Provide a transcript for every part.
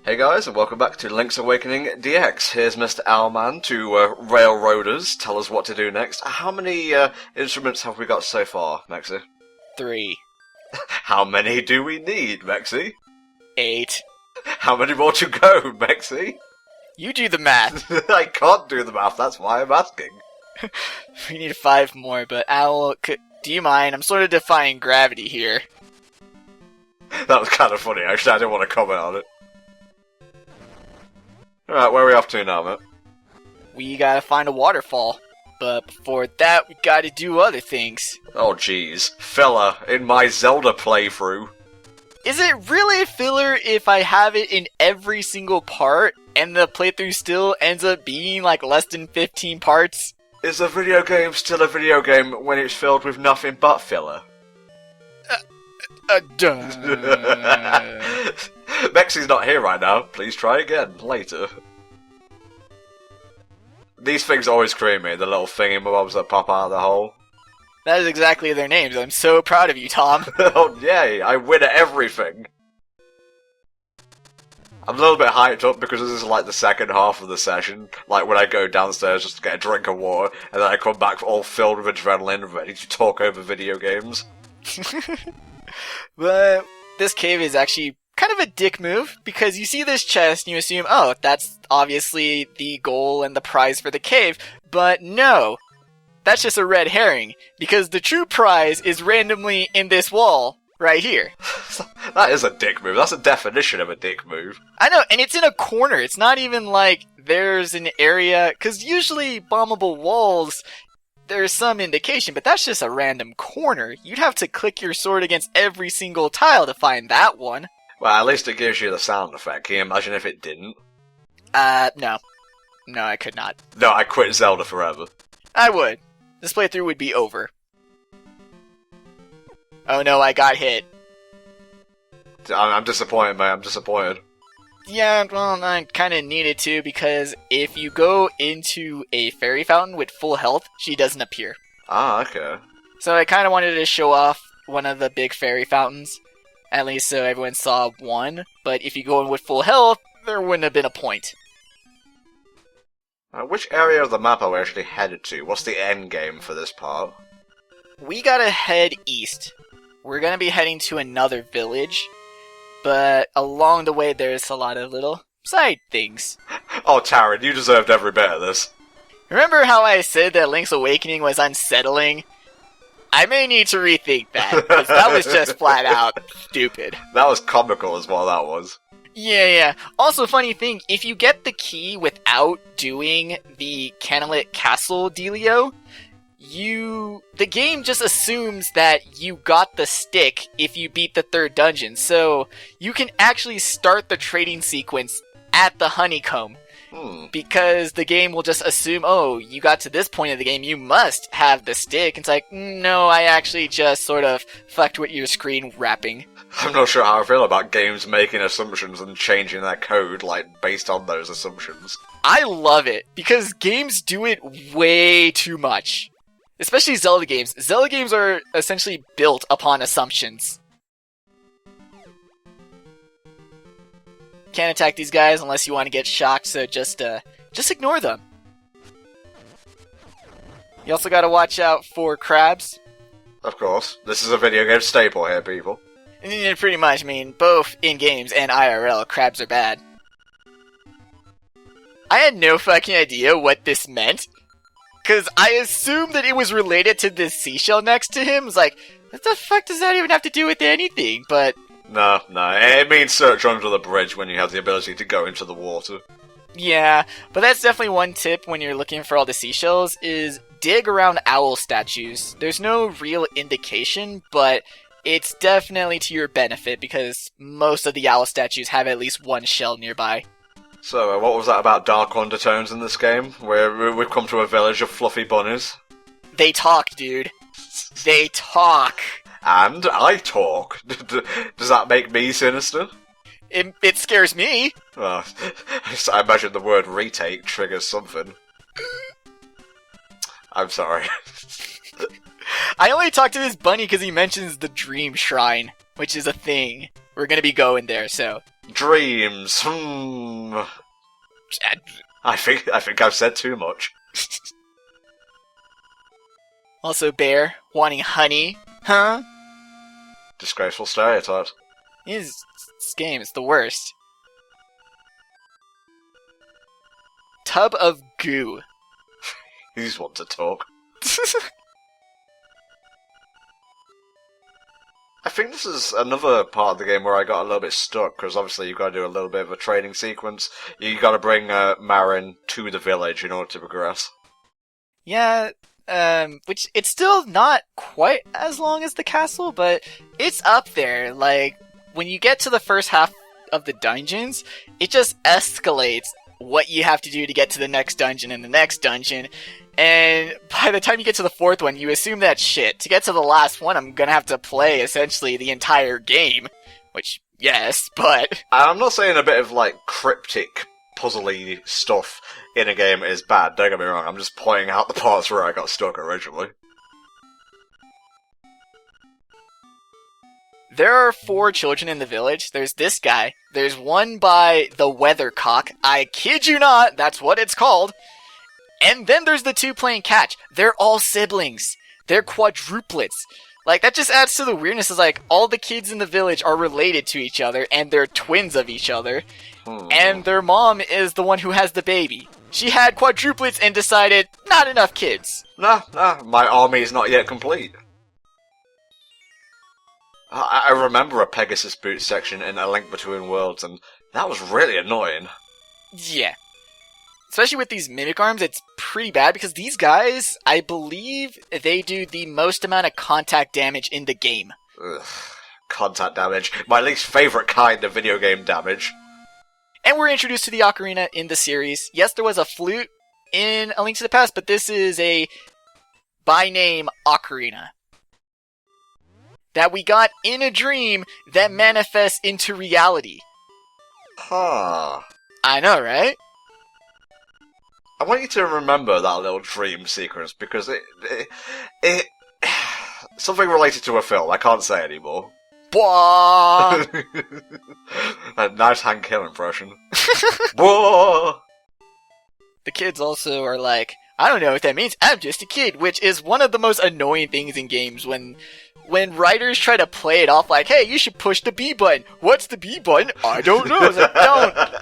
Hey guys, and welcome back to Link's Awakening DX. Here's Mr. Owlman to Railroaders tell us what to do next. How many instruments have we got so far, Mexi? 3. How many do we need, Mexi? 8. How many more to go, Mexi? You do the math. I can't do the math, that's why I'm asking. We need 5 more, but Owl, do you mind? I'm sort of defying gravity here. That was kind of funny, actually. I didn't want to comment on it. Alright, where are we off to now, mate? We gotta find a waterfall. But before that, we gotta do other things. Oh jeez. Filler in my Zelda playthrough. Is it really a filler if I have it in every single part, and the playthrough still ends up being like less than 15 parts? Is a video game still a video game when it's filled with nothing but filler? Duh. Mexi's not here right now. Please try again later. These things always cream me, the little thingy-mobs that pop out of the hole. That is exactly their names. I'm so proud of you, Tom. Oh, yay! I win at everything! I'm a little bit hyped up because this is like the second half of the session. Like when I go downstairs just to get a drink of water, and then I come back all filled with adrenaline, ready to talk over video games. But this cave is actually kind of a dick move, because you see this chest and you assume, oh, that's obviously the goal and the prize for the cave, but no. That's just a red herring, because the true prize is randomly in this wall, right here. That is a dick move. That's a definition of a dick move. I know, and it's in a corner. It's not even like there's an area, because usually bombable walls, there's some indication, but that's just a random corner. You'd have to click your sword against every single tile to find that one. Well, at least it gives you the sound effect. Can you imagine if it didn't? No. No, I could not. No, I quit Zelda forever. I would. This playthrough would be over. Oh no, I got hit. I'm disappointed, mate. I'm disappointed. Yeah, well, I kinda needed to, because if you go into a fairy fountain with full health, she doesn't appear. Ah, okay. So I kinda wanted to show off one of the big fairy fountains, at least so everyone saw one, but if you go in with full health, there wouldn't have been a point. Which area of the map are we actually headed to? What's the end game for this part? We gotta head east. We're gonna be heading to another village, but along the way there's a lot of little side things. Oh, Taryn, you deserved every bit of this. Remember how I said that Link's Awakening was unsettling? I may need to rethink that, because that was just flat out stupid. That was comical is what that was. Yeah. Also, funny thing, if you get the key without doing the Canalit Castle dealio, the game just assumes that you got the stick if you beat the 3rd dungeon, so you can actually start the trading sequence at the honeycomb. Because the game will just assume, oh, you got to this point of the game, you must have the stick. It's like, no, I actually just sort of fucked with your screen wrapping. I'm not sure how I feel about games making assumptions and changing their code, like, based on those assumptions. I love it, because games do it way too much. Especially Zelda games. Zelda games are essentially built upon assumptions. Can't attack these guys unless you want to get shocked, so just ignore them. You also gotta watch out for crabs. Of course. This is a video game staple here, people. And pretty much, I mean, both in games and IRL, crabs are bad. I had no fucking idea what this meant, because I assumed that it was related to this seashell next to him. I was like, what the fuck does that even have to do with anything? But No, it means search under the bridge when you have the ability to go into the water. yeah, but that's definitely one tip when you're looking for all the seashells, is dig around owl statues. There's no real indication, but it's definitely to your benefit, because most of the owl statues have at least one shell nearby. So, what was that about dark undertones in this game, where we've come to a village of fluffy bunnies? They talk, dude. They talk. And I talk. Does that make me sinister? It scares me. Well, I imagine the word retake triggers something. I'm sorry. I only talked to this bunny because he mentions the Dream Shrine, which is a thing. We're gonna be going there, so Dreams. I think I've said too much. Also, bear wanting honey, huh? Disgraceful stereotypes. This game is the worst. Tub of goo. You just want to talk. I think this is another part of the game where I got a little bit stuck, because obviously you've got to do a little bit of a training sequence. You got to bring Marin to the village in order to progress. Yeah, which it's still not quite as long as the castle, but it's up there. Like, when you get to the first half of the dungeons, it just escalates what you have to do to get to the next dungeon and the next dungeon. And by the time you get to the fourth one, you assume that shit. To get to the last one, I'm gonna have to play essentially the entire game. Which, yes, but... I'm not saying a bit of, like, cryptic, puzzly stuff in a game is bad, don't get me wrong. I'm just pointing out the parts where I got stuck originally. There are 4 children in the village. There's this guy. There's one by the weathercock. I kid you not, that's what it's called. And then there's the 2 playing catch. They're all siblings. They're quadruplets. Like, that just adds to the weirdness. Is like, all the kids in the village are related to each other, and they're twins of each other. And their mom is the one who has the baby. She had quadruplets and decided, not enough kids. Nah, my army is not yet complete. I remember a Pegasus boot section in A Link Between Worlds, and that was really annoying. Yeah. Especially with these mimic arms, it's pretty bad because these guys, I believe they do the most amount of contact damage in the game. Ugh, contact damage. My least favourite kind of video game damage. And we're introduced to the ocarina in the series. Yes, there was a flute in A Link to the Past, but this is a by name ocarina that we got in a dream that manifests into reality. Huh. I know, right? I want you to remember that little dream sequence, because it something related to a film, I can't say anymore. Bwah! A nice Hank Hill impression. Bwah! The kids also are like, I don't know what that means, I'm just a kid, which is one of the most annoying things in games when writers try to play it off like, hey, you should push the B button. What's the B button? I don't know. It's like,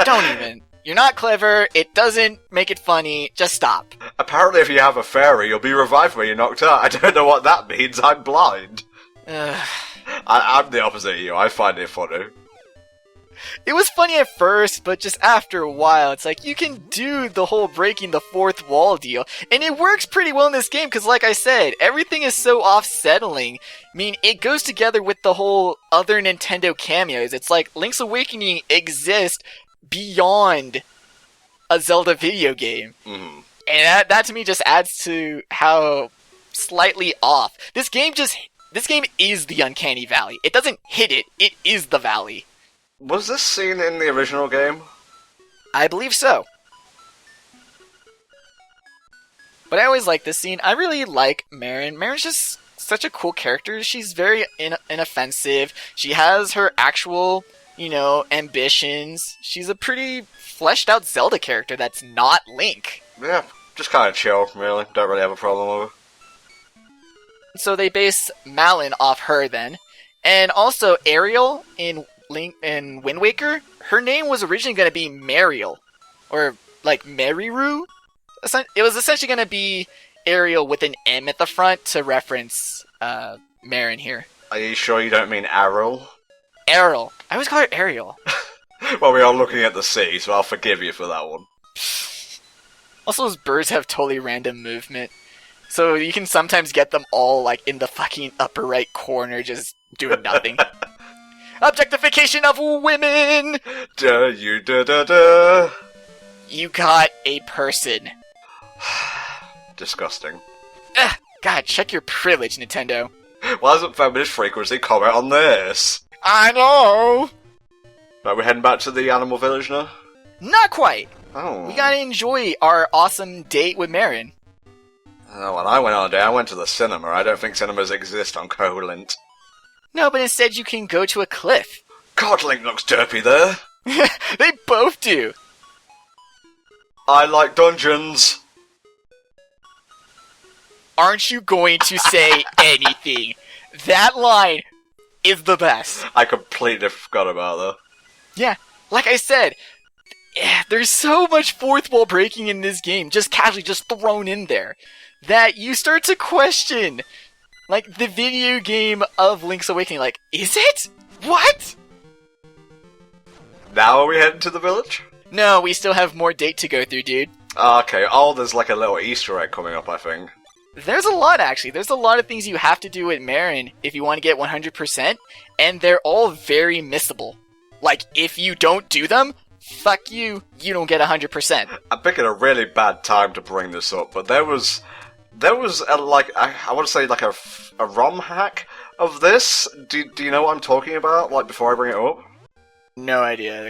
don't even. You're not clever, it doesn't make it funny, just stop. Apparently if you have a fairy, you'll be revived when you're knocked out. I don't know what that means, I'm blind. I'm the opposite of you, I find it funny. It was funny at first, but just after a while, it's like, you can do the whole breaking the fourth wall deal. And it works pretty well in this game, because like I said, everything is so off-settling. I mean, it goes together with the whole other Nintendo cameos. It's like, Link's Awakening exists beyond a Zelda video game. Mm-hmm. And that to me just adds to how slightly off. This game is the Uncanny Valley. It doesn't hit it, it is the valley. Was this scene in the original game? I believe so. But I always like this scene. I really like Marin. Marin's just such a cool character. She's very inoffensive. She has her actual, ambitions. She's a pretty fleshed out Zelda character that's not Link. Yeah, just kind of chill, really. Don't really have a problem with her. So they base Malin off her then. And also Ariel in Wind Waker, her name was originally going to be Mariel. Or, like, Mariru? It was essentially going to be Ariel with an M at the front to reference Marin here. Are you sure you don't mean Ariel? Ariel. I always call her Ariel. Well, we are looking at the sea, so I'll forgive you for that one. Also, those birds have totally random movement. So you can sometimes get them all, like, in the fucking upper right corner just doing nothing. Objectification of women! Da. You got a person. Disgusting. God, check your privilege, Nintendo. Why doesn't Feminist Frequency comment on this? I know! Right, we're heading back to the animal village now? Not quite! Oh. We gotta enjoy our awesome date with Marin. Oh, when I went on a date, I went to the cinema. I don't think cinemas exist on Koholint. No, but instead you can go to a cliff. God, Link looks derpy there. They both do. I like dungeons. Aren't you going to say anything? That line is the best. I completely forgot about that. Yeah, like I said, there's so much fourth wall breaking in this game, just casually just thrown in there, that you start to question, like, the video game of Link's Awakening. Like, is it? What? Now are we heading to the village? No, we still have more date to go through, dude. Okay, oh, there's like a little Easter egg coming up, I think. There's a lot, actually. There's a lot of things you have to do with Marin if you want to get 100%, and they're all very missable. Like, if you don't do them, fuck you, you don't get 100%. I'm picking a really bad time to bring this up, but there was a, like, I want to say like a ROM hack of this. Do you know what I'm talking about, like, before I bring it up? No idea.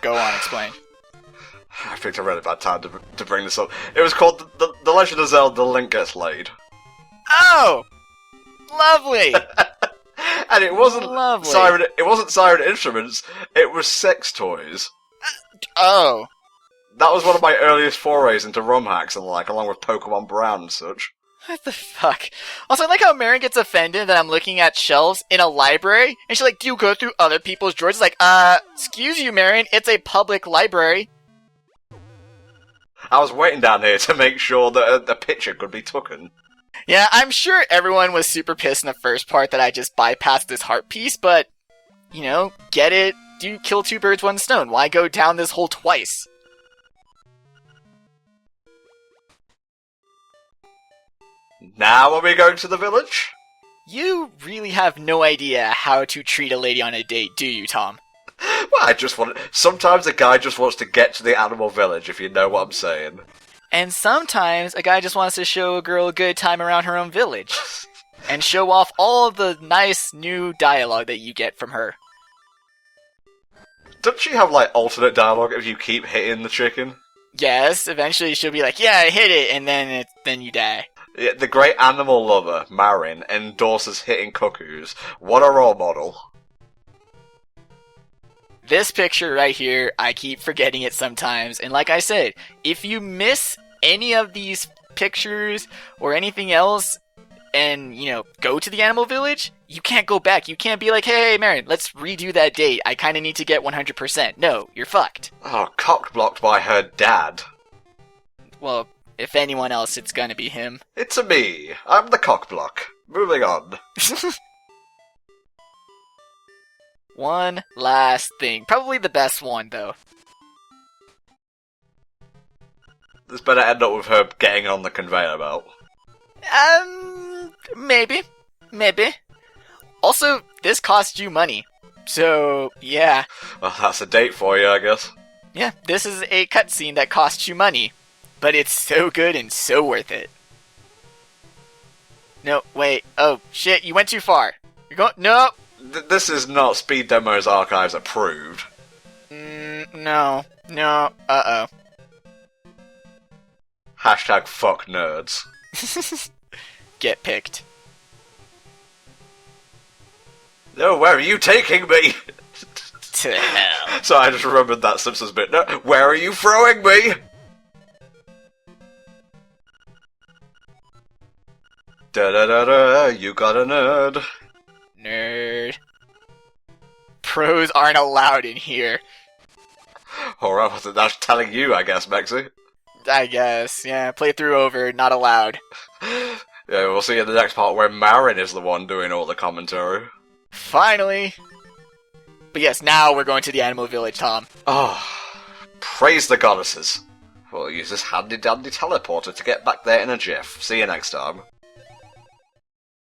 Go on, explain. I picked a really bad time to bring this up. It was called the Legend of Zelda: The Link Gets Laid. Oh! Lovely! And it wasn't Lovely. Siren. It wasn't Siren Instruments. It was sex toys. Oh. That was one of my earliest forays into ROM hacks and like, along with Pokemon Brown and such. What the fuck? Also, I like how Marin gets offended that I'm looking at shelves in a library, and she's like, do you go through other people's drawers? It's like, excuse you, Marin, it's a public library. I was waiting down here to make sure that the picture could be taken. Yeah, I'm sure everyone was super pissed in the first part that I just bypassed this heart piece, but, you know, get it? Do kill two birds, one stone. Why go down this hole twice? Now are we going to the village? You really have no idea how to treat a lady on a date, do you, Tom? Well, sometimes a guy just wants to get to the animal village, if you know what I'm saying. And sometimes a guy just wants to show a girl a good time around her own village. And show off all the nice new dialogue that you get from her. Doesn't she have, like, alternate dialogue if you keep hitting the chicken? Yes, eventually she'll be like, yeah, I hit it, and then you die. Yeah, the great animal lover, Marin, endorses hitting cuckoos. What a role model. This picture right here, I keep forgetting it sometimes, and like I said, if you miss any of these pictures or anything else, and, you know, go to the animal village, you can't go back. You can't be like, hey, Marin, let's redo that date. I kinda need to get 100%. No, you're fucked. Oh, cock-blocked by her dad. Well, if anyone else, it's gonna be him. It's a me. I'm the cock-block. Moving on. One last thing. Probably the best one, though. This better end up with her getting on the conveyor belt. Maybe. Maybe. Also, this costs you money. So, yeah. Well, that's a date for you, I guess. Yeah, this is a cutscene that costs you money. But it's so good and so worth it. No, wait. Oh, shit, you went too far. You're going... No! This is not Speed Demos Archives approved. No. No. Uh-oh. Hashtag fuck nerds. Get picked. No, where are you taking me? To hell. So I just remembered that Simpsons bit. No, where are you throwing me? Da-da-da-da, you got a nerd. Nerd. Pros aren't allowed in here. Alright, that's telling you, I guess, Mexi. I guess, yeah. Playthrough over, not allowed. Yeah, we'll see in the next part where Marin is the one doing all the commentary. Finally! But yes, now we're going to the animal village, Tom. Oh, praise the goddesses. We'll use this handy-dandy teleporter to get back there in a jiff. See you next time.